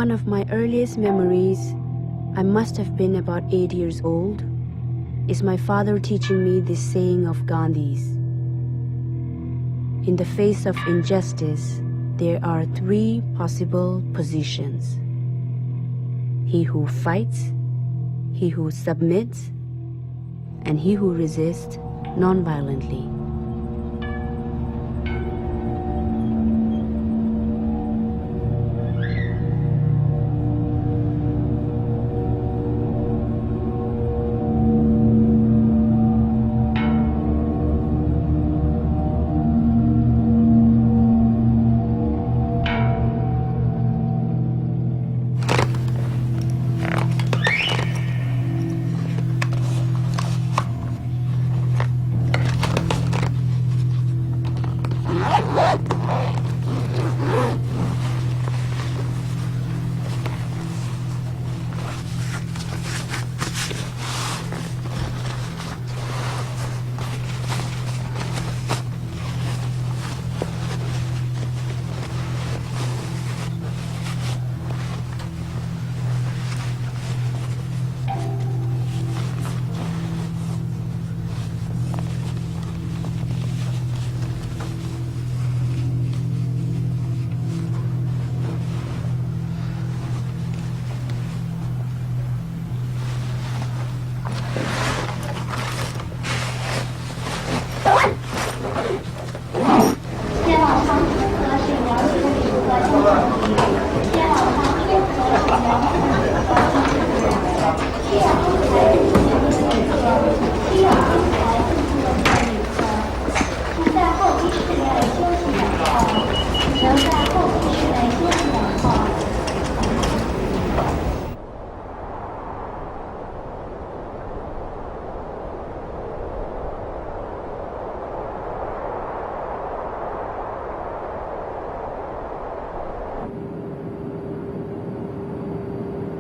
One of my earliest memories, I must have been about 8 years old, is my father teaching me this saying of Gandhi's. In the face of injustice, there are 3 possible positions: he who fights, he who submits, and he who resists non-violently.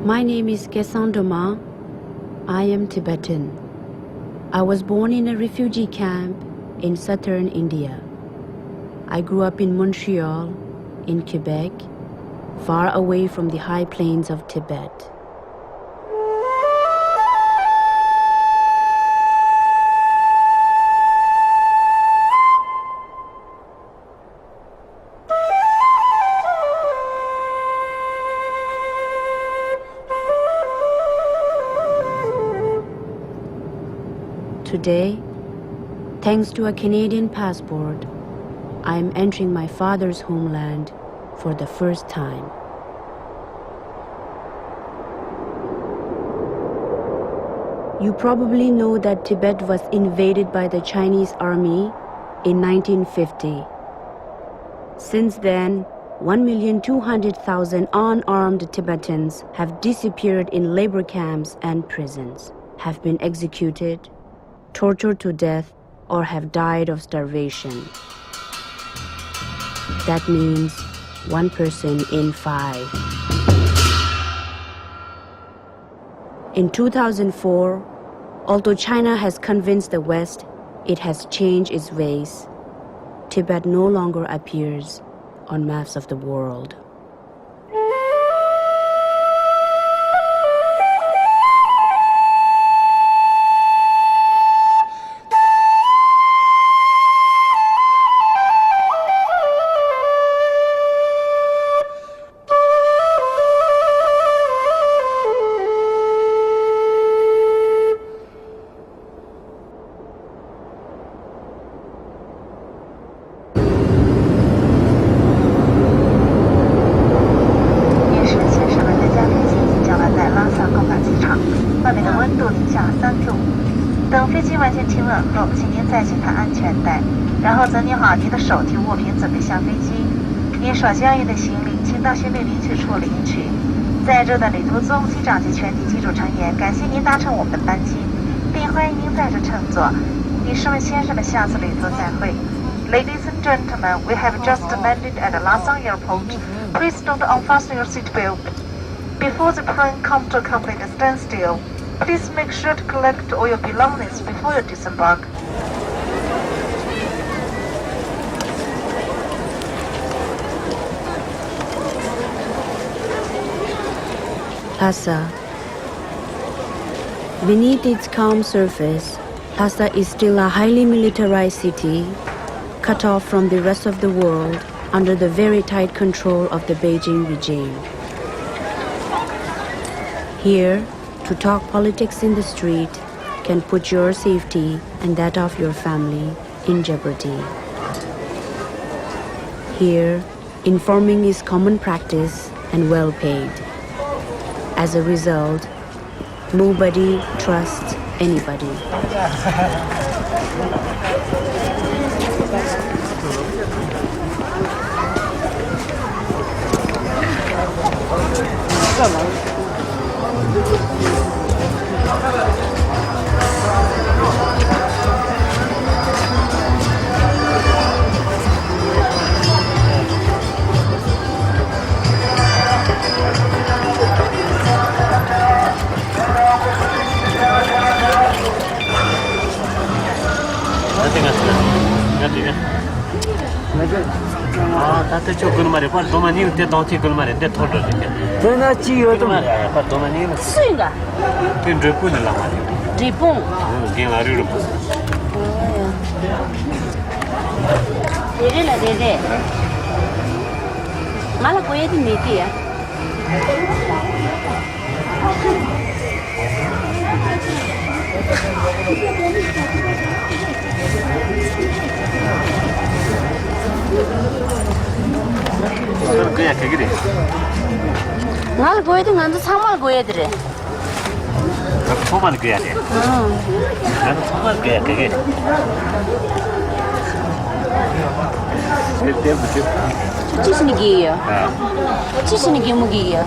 My name is Gesang Doma. I am Tibetan. I was born in a refugee camp in southern India. I grew up in Montreal, in Quebec, far away from the high plains of Tibet. Today, thanks to a Canadian passport, I am entering my father's homeland for the first time. You probably know that Tibet was invaded by the Chinese army in 1950. Since then, 1,200,000 unarmed Tibetans have disappeared in labor camps and prisons, have been executed, tortured to death, or have died of starvation. That means 1 person in 5. In 2004, although China has convinced the West it has changed its ways, Tibet no longer appears on maps of the world.所交易的行李，请到行李领取处领取。在这段旅途中，机长及全体机组成员感谢您搭乘我们的班机，并欢迎您在这乘坐。女士们、先生们，下次旅途再会。Ladies and gentlemen, we have just landed at Lasang Airport. Please don't unfasten your seatbelt. Before the plane comes to a complete standstill, please make sure to collect all your belongings before you disembark. Lhasa. Beneath its calm surface, Lhasa is still a highly militarized city, cut off from the rest of the world under the very tight control of the Beijing regime. Here, to talk politics in the street can put your safety and that of your family in jeopardy. Here, informing is common practice and well paid. As a result, nobody trusts anybody. ngal goye de ngandu samal goye dire 소만 그래야 돼. 나는 소만 그래야 그게. 그때부터. 치시니 기요. 치시니 기무기요.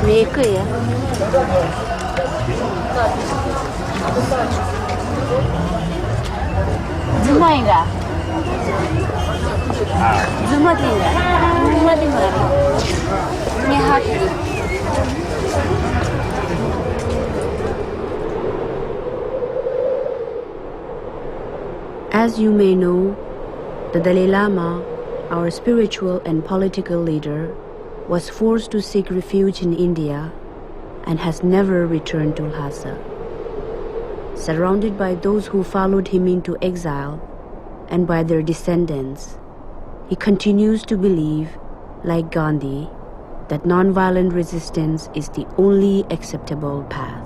왜 그래요? 주마인가? 주마인가? 주마인가? As you may know, the Dalai Lama, our spiritual and political leader, was forced to seek refuge in India and has never returned to Lhasa. Surrounded by those who followed him into exile and by their descendants, he continues to believe, like Gandhi, that nonviolent resistance is the only acceptable path.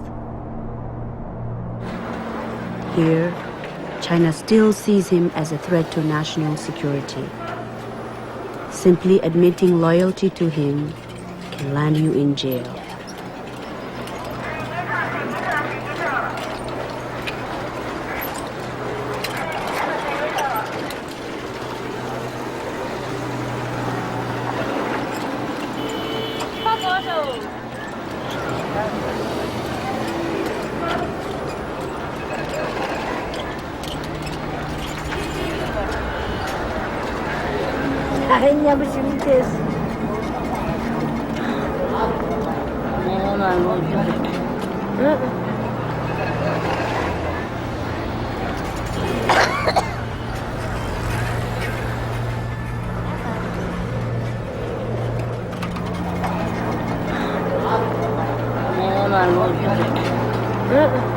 Here, China still sees him as a threat to national security. Simply admitting loyalty to him can land you in jail. 아니야 무슨 뜻? 내가 뭐 응? 내가 뭐 응?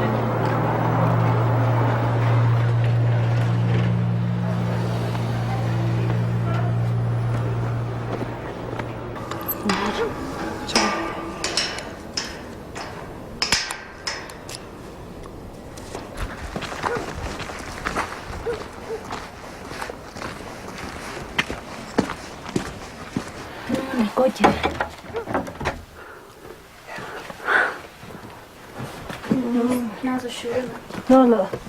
No.